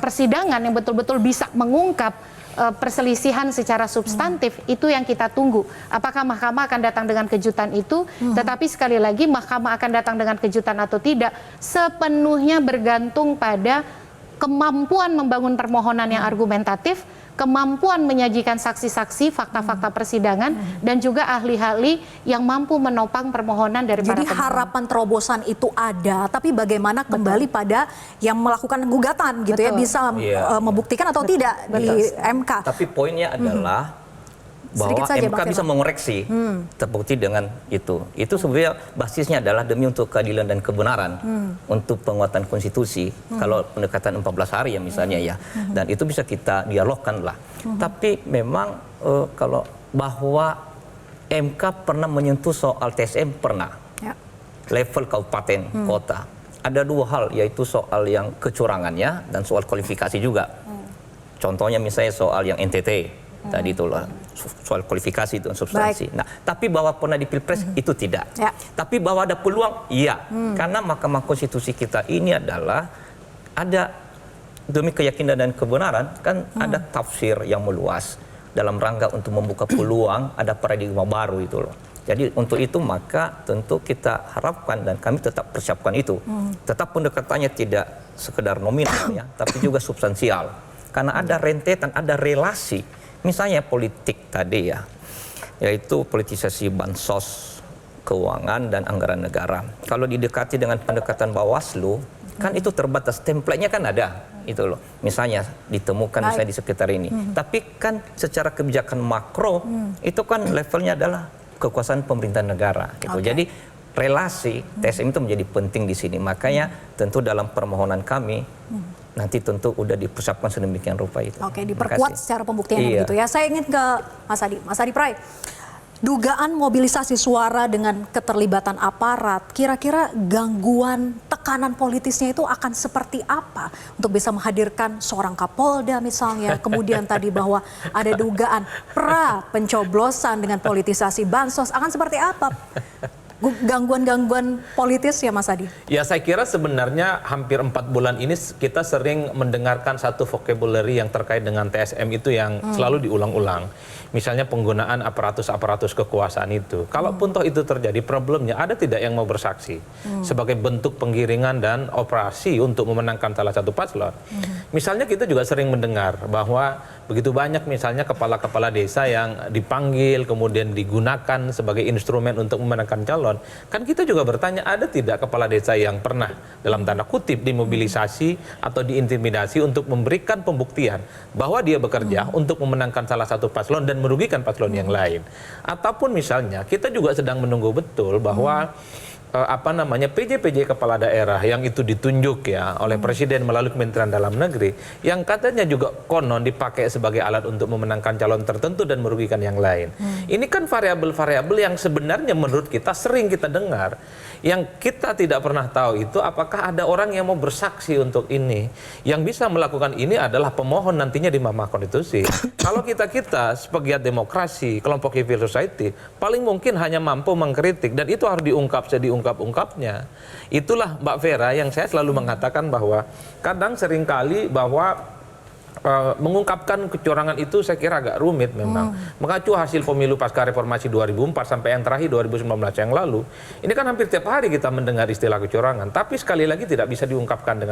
persidangan yang betul-betul bisa mengungkap perselisihan secara substantif, itu yang kita tunggu. Apakah Mahkamah akan datang dengan kejutan itu? Tetapi sekali lagi Mahkamah akan datang dengan kejutan atau tidak sepenuhnya bergantung pada kemampuan membangun permohonan yang argumentatif, kemampuan menyajikan saksi-saksi, fakta-fakta persidangan, dan juga ahli-ahli yang mampu menopang permohonan dari para pemohon. Jadi harapan terobosan itu ada, tapi bagaimana kembali pada yang melakukan gugatan gitu ya, bisa membuktikan atau tidak di MK. Tapi poinnya adalah bahwa MK bisa mengoreksi, terbukti dengan itu. Itu sebenarnya basisnya adalah demi untuk keadilan dan kebenaran, untuk penguatan konstitusi. Kalau pendekatan 14 hari ya misalnya ya, dan itu bisa kita dialogkan lah. Tapi memang kalau bahwa MK pernah menyentuh soal TSM pernah. level kabupaten, kota. Ada dua hal, yaitu soal yang kecurangannya dan soal kualifikasi juga. Contohnya misalnya soal yang NTT, tadi itu loh, soal kualifikasi itu substansi. Nah, tapi bahwa pernah di Pilpres itu tidak. Tapi bahwa ada peluang, iya. Karena Mahkamah Konstitusi kita ini adalah ada demi keyakinan dan kebenaran, kan ada tafsir yang meluas dalam rangka untuk membuka peluang, ada paradigma baru itu loh. Jadi untuk itu maka tentu kita harapkan dan kami tetap persiapkan itu. Tetap pendekatannya tidak sekedar nominal ya, tapi juga substansial. Karena ada rentetan, ada relasi. Misalnya politik tadi ya, yaitu politisasi bansos, keuangan dan anggaran negara. Kalau didekati dengan pendekatan Bawaslu, kan itu terbatas, template-nya kan ada, itu loh. Misalnya ditemukan misalnya di sekitar ini. Tapi kan secara kebijakan makro, itu kan levelnya adalah kekuasaan pemerintahan negara gitu. Jadi relasi TSM itu menjadi penting di sini. Makanya tentu dalam permohonan kami nanti tentu udah dipersiapkan sedemikian rupa itu. Oke, diperkuat secara pembuktiannya gitu ya. Saya ingin ke Mas Adi. Mas Adi Pray, dugaan mobilisasi suara dengan keterlibatan aparat, kira-kira gangguan tekanan politisnya itu akan seperti apa untuk bisa menghadirkan seorang Kapolda misalnya, kemudian tadi bahwa ada dugaan pencoblosan dengan politisasi bansos, akan seperti apa gangguan-gangguan politis ya Mas Adi? Ya saya kira sebenarnya hampir 4 bulan ini kita sering mendengarkan satu vocabulary yang terkait dengan TSM itu yang selalu diulang-ulang. Misalnya penggunaan aparatus-aparatus kekuasaan itu. Kalaupun toh itu terjadi, problemnya ada tidak yang mau bersaksi sebagai bentuk penggiringan dan operasi untuk memenangkan salah satu paslon. Misalnya kita juga sering mendengar bahwa begitu banyak misalnya kepala-kepala desa yang dipanggil kemudian digunakan sebagai instrumen untuk memenangkan calon. Kan kita juga bertanya, ada tidak kepala desa yang pernah dalam tanda kutip dimobilisasi atau diintimidasi untuk memberikan pembuktian bahwa dia bekerja untuk memenangkan salah satu paslon dan merugikan paslon yang lain. Ataupun misalnya kita juga sedang menunggu betul bahwa PJ-PJ kepala daerah yang itu ditunjuk ya oleh Presiden melalui Kementerian Dalam Negeri yang katanya juga konon dipakai sebagai alat untuk memenangkan calon tertentu dan merugikan yang lain. Ini kan variabel-variabel yang sebenarnya menurut kita sering kita dengar. Yang kita tidak pernah tahu itu apakah ada orang yang mau bersaksi untuk ini. Yang bisa melakukan ini adalah pemohon nantinya di Mahkamah Konstitusi. Kalau kita sepegiat demokrasi, kelompok civil society, paling mungkin hanya mampu mengkritik dan itu harus diungkap diungkap-ungkapnya. Itulah Mbak Vera yang saya selalu mengatakan bahwa kadang seringkali bahwa mengungkapkan kecurangan itu saya kira agak rumit memang. Mengacu hasil pemilu pasca reformasi 2004 sampai yang terakhir 2019 yang lalu, ini kan hampir tiap hari kita mendengar istilah kecurangan, tapi sekali lagi tidak bisa diungkapkan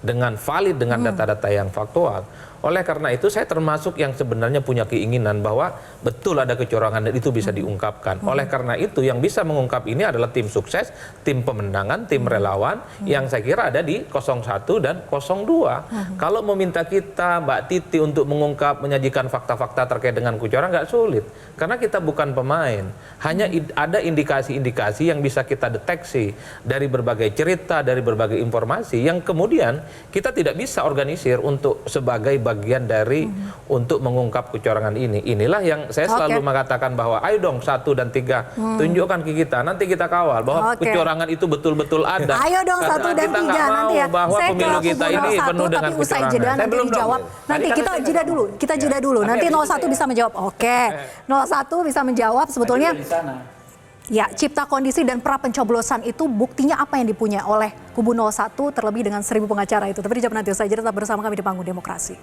dengan valid, dengan data-data yang faktual. Oleh karena itu saya termasuk yang sebenarnya punya keinginan bahwa betul ada kecurangan dan itu bisa diungkapkan. Oleh karena itu yang bisa mengungkap ini adalah tim sukses, tim pemenangan, tim relawan yang saya kira ada di 01 dan 02. Kalau meminta kita Mbak Titi untuk mengungkap, menyajikan fakta-fakta terkait dengan kecurangan nggak sulit. Karena kita bukan pemain. Hanya ada indikasi-indikasi yang bisa kita deteksi dari berbagai cerita, dari berbagai informasi yang kemudian kita tidak bisa organisir untuk sebagai bagian dari untuk mengungkap kecurangan ini. Inilah yang saya selalu mengatakan bahwa ayo dong 1 dan 3 tunjukkan ke kita, nanti kita kawal bahwa kecurangan itu betul-betul ada. Ayo dong 1 dan 3 nanti ya. Bahwa pemilu kita ini penuh dengan kecurangan. Saya belum dijawab. Nanti kita jeda dulu. Nanti 01 bisa menjawab. Oke. 01 bisa menjawab sebetulnya. Ya, cipta kondisi dan pra pencoblosan itu buktinya apa yang dipunya oleh kubu 01 terlebih dengan 1000 pengacara itu. Tapi dijawab nanti saja, tetap bersama kami di Panggung Demokrasi.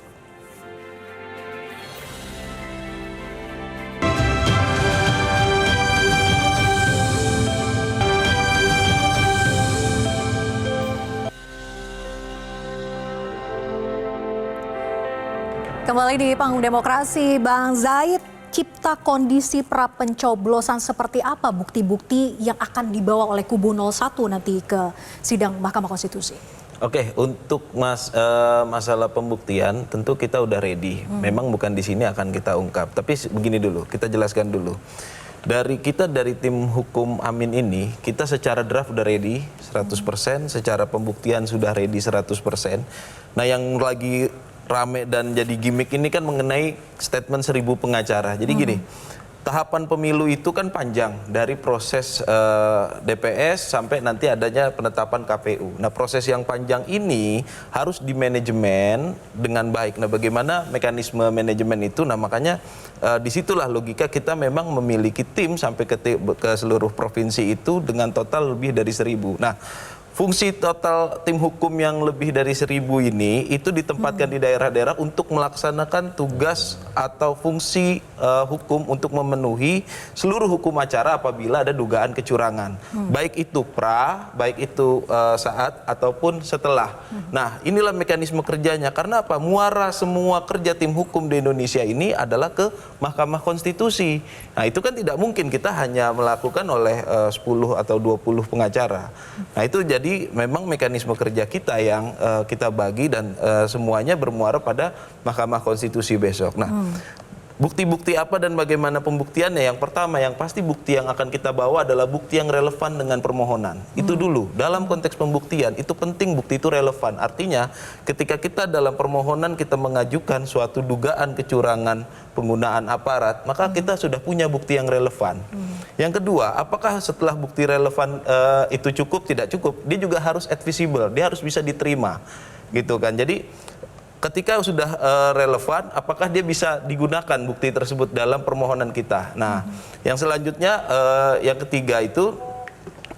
Kembali di Panggung Demokrasi, Bang Zaid, cipta kondisi pra pencoblosan seperti apa bukti-bukti yang akan dibawa oleh kubu 01 nanti ke sidang Mahkamah Konstitusi? Oke, untuk masalah pembuktian tentu kita udah ready. Memang bukan di sini akan kita ungkap, tapi begini dulu, kita jelaskan dulu. Dari tim hukum Amin ini, kita secara draft udah ready 100%, secara pembuktian sudah ready 100%. Nah, yang lagi rame dan jadi gimmick ini kan mengenai statement 1000 pengacara. Jadi gini, tahapan pemilu itu kan panjang dari proses DPS sampai nanti adanya penetapan KPU. Nah, proses yang panjang ini harus dimanajemen dengan baik. Nah, bagaimana mekanisme manajemen itu? Nah, makanya disitulah logika kita memang memiliki tim sampai ke seluruh provinsi itu dengan total lebih dari 1.000. Nah, fungsi total tim hukum yang lebih dari 1.000 ini itu ditempatkan di daerah-daerah untuk melaksanakan tugas atau fungsi hukum untuk memenuhi seluruh hukum acara apabila ada dugaan kecurangan. Baik itu baik itu saat ataupun setelah. Nah, inilah mekanisme kerjanya. Karena apa? Muara semua kerja tim hukum di Indonesia ini adalah ke Mahkamah Konstitusi. Nah, itu kan tidak mungkin kita hanya melakukan oleh 10 atau 20 pengacara. Nah, itu jadi memang mekanisme kerja kita yang kita bagi dan semuanya bermuara pada Mahkamah Konstitusi besok. Nah, bukti-bukti apa dan bagaimana pembuktiannya? Yang pertama, yang pasti bukti yang akan kita bawa adalah bukti yang relevan dengan permohonan. Itu dulu. Dalam konteks pembuktian, itu penting bukti itu relevan. Artinya, ketika kita dalam permohonan kita mengajukan suatu dugaan kecurangan penggunaan aparat, maka kita sudah punya bukti yang relevan. Yang kedua, apakah setelah bukti relevan itu cukup? Tidak cukup. Dia juga harus admissible, dia harus bisa diterima, gitu kan. Jadi ketika sudah relevan, apakah dia bisa digunakan bukti tersebut dalam permohonan kita? Nah, yang selanjutnya, yang ketiga itu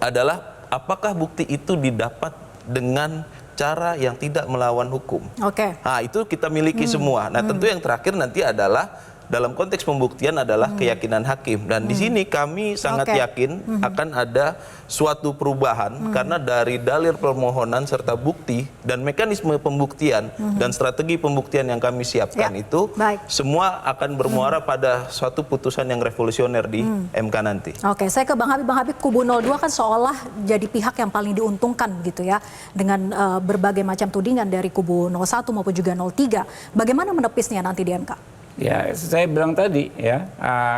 adalah apakah bukti itu didapat dengan cara yang tidak melawan hukum. Oke. Nah, itu kita miliki semua. Nah, tentu yang terakhir nanti adalah dalam konteks pembuktian adalah keyakinan hakim. Dan di sini kami sangat yakin akan ada suatu perubahan karena dari dalil permohonan serta bukti dan mekanisme pembuktian dan strategi pembuktian yang kami siapkan itu semua akan bermuara pada suatu putusan yang revolusioner di MK nanti. Oke, saya ke Bang Habib. Bang Habib, kubu 02 kan seolah jadi pihak yang paling diuntungkan gitu ya dengan berbagai macam tudingan dari kubu 01 maupun juga 03. Bagaimana menepisnya nanti di MK? Ya, saya bilang tadi ya,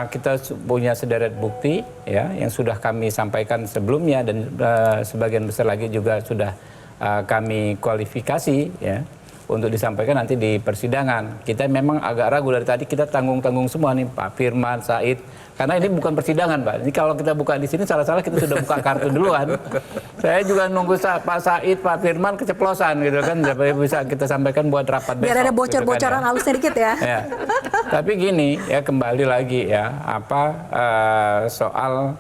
kita punya sederet bukti ya yang sudah kami sampaikan sebelumnya dan sebagian besar lagi juga sudah kami kualifikasi ya untuk disampaikan nanti di persidangan. Kita memang agak ragu dari tadi, kita tanggung-tanggung semua nih Pak Firman, Said, karena ini bukan persidangan Pak. Ini kalau kita buka di sini salah-salah kita sudah buka kartu duluan. Saya juga nunggu Pak Said, Pak Firman keceplosan gitu kan, supaya bisa kita sampaikan buat rapat besok. Biar ada bocor-bocoran halus sedikit ya. Ya. Tapi gini ya, kembali lagi ya, soal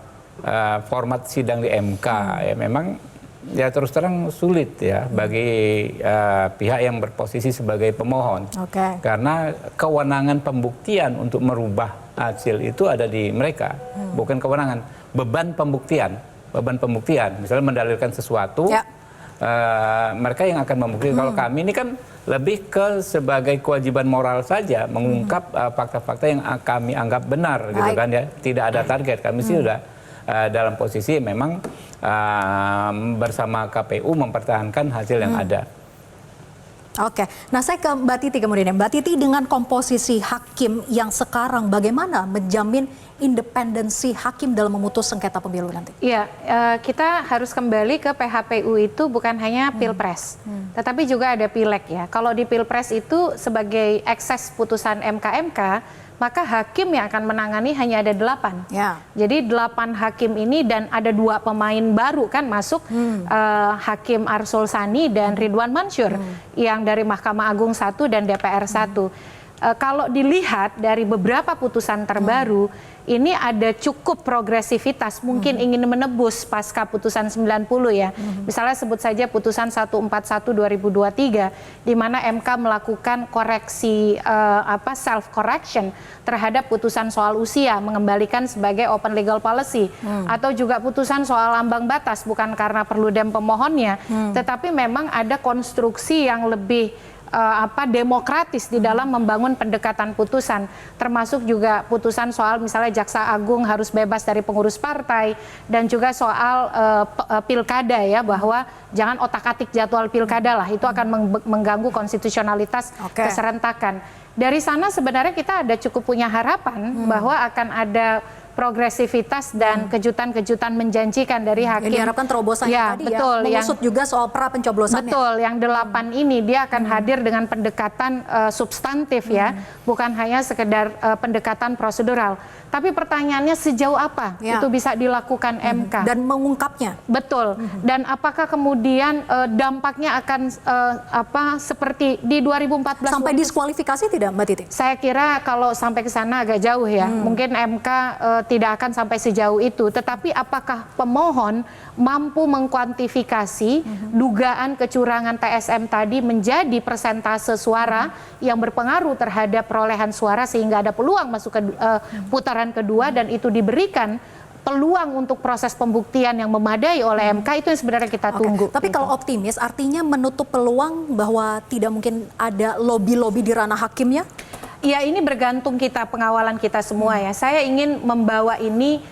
format sidang di MK ya memang ya terus terang sulit ya bagi pihak yang berposisi sebagai pemohon. Karena kewenangan pembuktian untuk merubah hasil itu ada di mereka, bukan kewenangan. Beban pembuktian, misalnya mendalilkan sesuatu, mereka yang akan membuktikan. Kalau kami ini kan lebih ke sebagai kewajiban moral saja mengungkap fakta-fakta yang kami anggap benar, gitu kan ya. Tidak ada target. Kami sih sudah dalam posisi memang bersama KPU mempertahankan hasil yang ada. Oke, nah saya ke Mbak Titi kemudian. Mbak Titi, dengan komposisi hakim yang sekarang, bagaimana menjamin independensi hakim dalam memutus sengketa pemilu nanti? Iya, kita harus kembali ke PHPU itu bukan hanya Pilpres, tetapi juga ada Pileg ya. Kalau di Pilpres itu sebagai ekses putusan MK-MK, maka hakim yang akan menangani hanya ada 8. Jadi 8 hakim ini dan ada 2 pemain baru kan masuk, Hakim Arsul Sani dan Ridwan Mansur yang dari Mahkamah Agung 1 dan DPR 1. Kalau dilihat dari beberapa putusan terbaru, ini ada cukup progresivitas, mungkin ingin menebus pasca putusan 90 ya. Misalnya sebut saja putusan 141/2023 di mana MK melakukan koreksi self correction terhadap putusan soal usia, mengembalikan sebagai open legal policy, atau juga putusan soal ambang batas bukan karena perludem pemohonnya, tetapi memang ada konstruksi yang lebih demokratis di dalam membangun pendekatan putusan, termasuk juga putusan soal misalnya Jaksa Agung harus bebas dari pengurus partai, dan juga soal pilkada ya, bahwa jangan otak-atik jadwal pilkada lah, itu akan mengganggu konstitusionalitas keserentakan. Dari sana sebenarnya kita ada cukup punya harapan bahwa akan ada progresivitas dan kejutan-kejutan menjanjikan dari hakim. Yang diharapkan terobosannya ya, tadi betul, ya, mengusut juga soal pra pencoblosannya. Betul, yang 8 ini dia akan hadir dengan pendekatan substantif ya, bukan hanya sekedar pendekatan prosedural. Tapi pertanyaannya sejauh apa itu bisa dilakukan MK dan mengungkapnya. Betul. Dan apakah kemudian dampaknya akan seperti di 2014 sampai diskualifikasi tidak Mbak Titi? Saya kira kalau sampai ke sana agak jauh ya. Mungkin MK tidak akan sampai sejauh itu. Tetapi apakah pemohon mampu mengkuantifikasi dugaan kecurangan TSM tadi menjadi persentase suara yang berpengaruh terhadap perolehan suara sehingga ada peluang masuk ke putaran kedua dan itu diberikan peluang untuk proses pembuktian yang memadai oleh MK, itu yang sebenarnya kita tunggu. Tapi kalau optimis artinya menutup peluang bahwa tidak mungkin ada lobby-lobby di ranah hakimnya? Ya, ini bergantung kita, pengawalan kita semua ya. Saya ingin membawa ini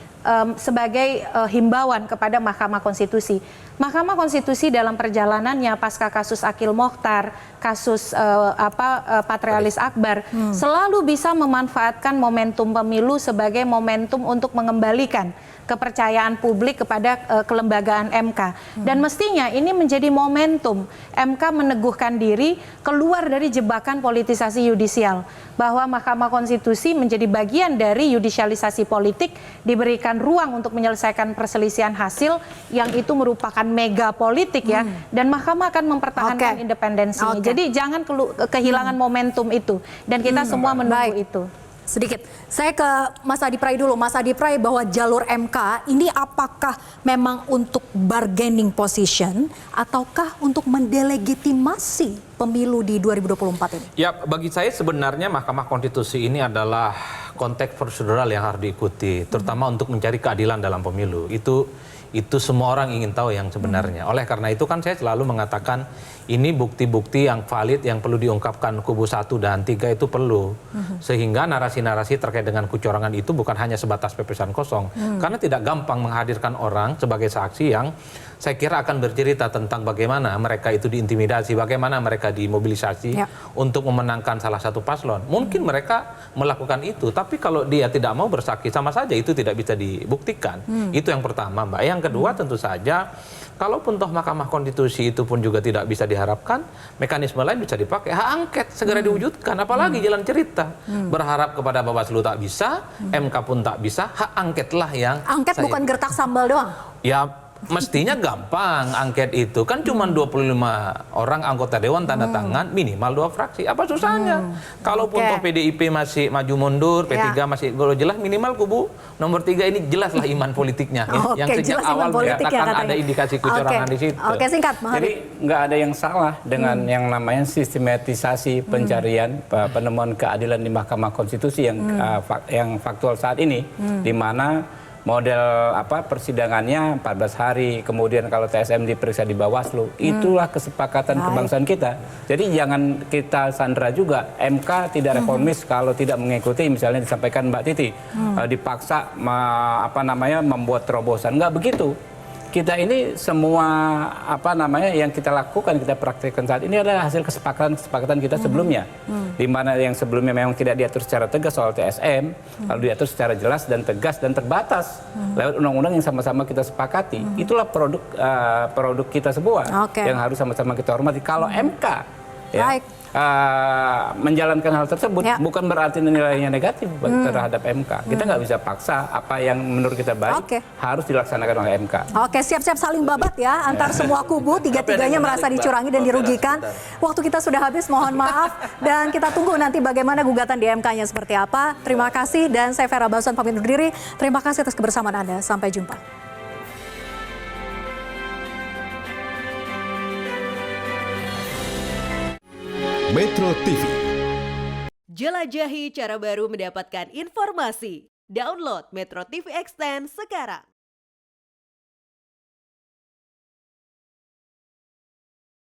sebagai himbauan kepada Mahkamah Konstitusi. Mahkamah Konstitusi dalam perjalanannya pasca kasus Akil Mokhtar, kasus Patrialis Akbar, selalu bisa memanfaatkan momentum pemilu sebagai momentum untuk mengembalikan kepercayaan publik kepada kelembagaan MK. Dan mestinya ini menjadi momentum MK meneguhkan diri keluar dari jebakan politisasi yudisial. Bahwa Mahkamah Konstitusi menjadi bagian dari yudisialisasi politik, diberikan ruang untuk menyelesaikan perselisihan hasil yang itu merupakan mega politik ya. Dan Mahkamah akan mempertahankan independensinya. Jadi jangan kehilangan momentum itu. Dan kita semua menunggu itu. Sedikit, saya ke Mas Adi Pray dulu. Mas Adi Pray, bahwa jalur MK ini apakah memang untuk bargaining position ataukah untuk mendelegitimasi pemilu di 2024 ini? Ya, bagi saya sebenarnya Mahkamah Konstitusi ini adalah konteks prosedural yang harus diikuti, terutama untuk mencari keadilan dalam pemilu. Itu semua orang ingin tahu yang sebenarnya. Oleh karena itu kan saya selalu mengatakan ini bukti-bukti yang valid yang perlu diungkapkan kubu 1 dan 3 itu perlu. Sehingga narasi-narasi terkait dengan kecurangan itu bukan hanya sebatas pepesan kosong. Karena tidak gampang menghadirkan orang sebagai saksi yang saya kira akan bercerita tentang bagaimana mereka itu diintimidasi, bagaimana mereka dimobilisasi untuk memenangkan salah satu paslon. Mungkin mereka melakukan itu, tapi kalau dia tidak mau bersaksi sama saja itu tidak bisa dibuktikan. Itu yang pertama, Mbak. Yang kedua tentu saja kalaupun toh Mahkamah Konstitusi itu pun juga tidak bisa diharapkan, mekanisme lain bisa dipakai. Hak angket segera diwujudkan, apalagi jalan cerita. Berharap kepada Bawaslu tak bisa, MK pun tak bisa, hak angketlah yang... Angket bukan gertak sambal doang? Ya, mestinya gampang angket itu. Kan cuma 25 orang anggota Dewan tanda tangan, minimal 2 fraksi. Apa susahnya? Kalaupun toh PDIP masih maju mundur, P3 masih jelas, minimal kubu nomor 3 ini jelaslah iman politiknya. Yang sejak awal menyatakan ada indikasi kecurangan di situ. Oke, singkat. Jadi nggak ada yang salah dengan yang namanya sistematisasi pencarian penemuan keadilan di Mahkamah Konstitusi yang faktual saat ini, di mana model persidangannya 14 hari, kemudian kalau TSM diperiksa di Bawaslu, itulah kesepakatan kebangsaan kita. Jadi jangan kita sandera juga MK tidak reformis kalau tidak mengikuti misalnya disampaikan Mbak Titi, dipaksa membuat terobosan. Nggak begitu. Kita ini semua yang kita lakukan, kita praktikkan saat ini adalah hasil kesepakatan kita sebelumnya. Di mana yang sebelumnya memang tidak diatur secara tegas soal TSM, lalu diatur secara jelas dan tegas dan terbatas lewat undang-undang yang sama-sama kita sepakati. Itulah produk kita semua yang harus sama-sama kita hormati. Kalau MK menjalankan hal tersebut bukan berarti nilainya negatif terhadap MK. Kita nggak bisa paksa apa yang menurut kita baik harus dilaksanakan oleh MK. Oke, siap-siap saling babat ya antar semua kubu, tiga-tiganya merasa dicurangi dan dirugikan. Waktu kita sudah habis, mohon maaf, dan kita tunggu nanti bagaimana gugatan di MK-nya seperti apa. Terima kasih, dan saya Vera Bausan pamit undur diri. Terima kasih atas kebersamaan Anda. Sampai jumpa. Metro TV. Jelajahi cara baru mendapatkan informasi. Download Metro TV Extend sekarang.